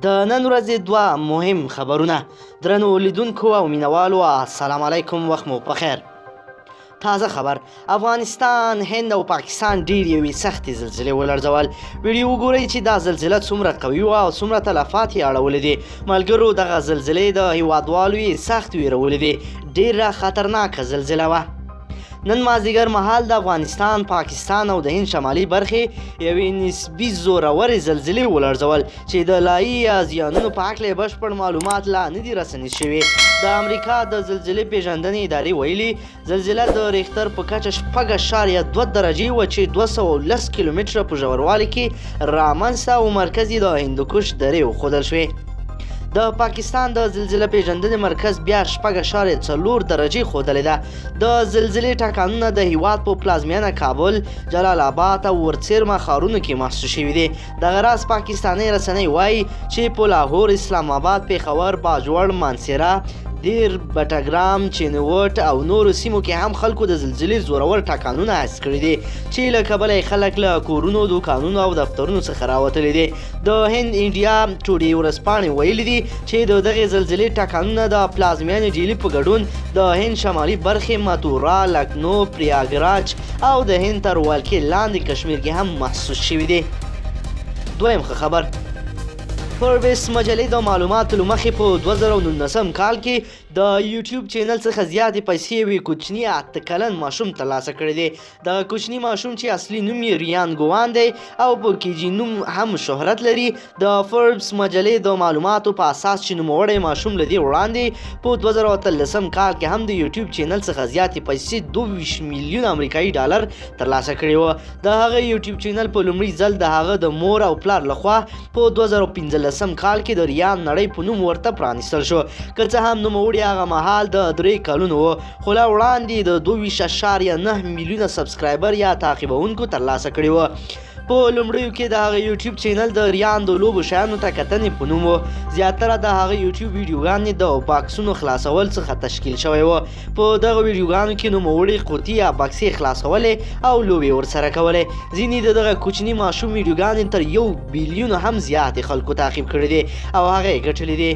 د نن ورځې دوه مهم خبرونه. درنو لیدونکو او مینوالو السلام علیکم، وخت مو پخیر. تازه خبر: افغانستان، هند او پاکستان ډېر یوې سختې زلزلې ولړزول. ویډیو وګورئ چې دا زلزله څومره قوي وه او څومره تلفات یې اړولي دي. ملګرو، دغه زلزلې د هیوادوالو یې سخت ویرولي دي. ډېره خطرناکه زلزله وه. نن مازدیګر مهال د افغانستان، پاکستان او د هند شمالي برخې یوې نسبي زورورې زلزلې ولړزول چې د لایي یا زیانونو په هکله بشپړ معلومات لا نه دي رسنیز شوي. د امریکا د زلزلې پیژندنې ادارې ویلي زلزله د ریختر په کچه 6.2 درجې وه چې 210 کیلومتره په ژوروالي کې رامنځته او مرکز یې د هندوکش درې وښودل شوې. د پاکستان د زلزله پیژندنې مرکز بیا 6.4 درجې ښودلې ده. د زلزلې ټکانونه د هیواد په پلازمینه کابل، جلال آباد او ورڅیرمه ښارونو کې محسوس شوي دي. دغه راز پاکستاني رسنۍ وایي چې په لاهور، اسلام آباد، پیښور، باجوړ، مانسهره، دیر، بټګرام، چینوټ او نورو سیمو کې هم خلکو د زلزلې زورور ټکانونه حس کړي دي چې له کبله یې خلک له کورونو، دوکانونو او دفترونو څخه راوتلي دي. د هند انډیا ټوډې ورځپاڼې ویلي دي چې د دغې زلزلې ټکانونه د پلازمینې ډیلي په ګډون د هند شمالي برخې متورا، لکنو، پریاګراج او د هند تر ولکې لاندې کشمیر کې هم محسوس شوي دي. دویم خبر: فوربس مجلې د معلوماتو له مخې په 2019 کال کې د یوټیوب چینل څخه زیاتې پیسې یوې کوچني 8 کلن ماشوم ترلاسه کړی دی. دغه کوچني ماشوم چې اصلي نوم یې ریان ګوان دی او په کیجي نوم هم شهرت لري، د فوربس مجلې د معلوماتو په اساس چې نوموړی ماشوم له دې وړاندې په 2013 کال کې هم د یوټیوب چینل څخه زیاتې پیسې 22 میلیون امریکایي ډالر ترلاسه کړي وه. د هغه یوټیوب چینل په لومړي ځل د هغه د مور او پلار لخوا په 2015 کال کې د ریان نړۍ په نوم ورته پرانیستل شو. که څه هم نوموړي هغه مهال د 3 کلونو و، خو لا وړاندې د 22.9 میلیونه سبسکرایبر یا تعقیبونکو ترلاسه کړي وه. په لومړیو کې د هغه یوټیوب چینل د ریان د لوبو شیانو ته کتنې په نوم و. زیاتره د هغه یوټیوب ویډیوګانې د باکسونو خلاصول څخه تشکیل شوی و. په دغه ویډیوګانو کې نوموړي قوطي یا بکسې خلاصولې او لوبې ورسره کولې. ځینې د دغه کوچني ماشوم ویډیوګانې تر 1 بیلیون هم زیاتې خلکو تعقیب کړي دي او هغه یې ګټلې دي.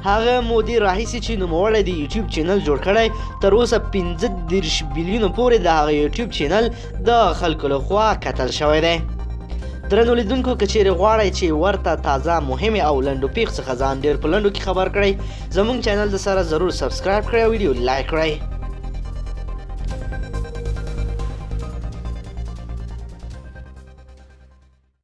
هغه مودې راهیسې چې نوموړی د یوټیوب چینل جوړ کړی، تر اوسه 15 بیلیونو پورې د هغه یوټیوب چینل د خلکو لخوا کتل شوی دی. درنو لیدونکو، که چیرې غواړئ چې ورته تازه، مهمې او لنډو پیښو څخه ځان ډېر په لنډو کې خبر کړئ، زموږ چینل د سره ضرور سبسکرایب کړئ او ویډیو لایک کړئ.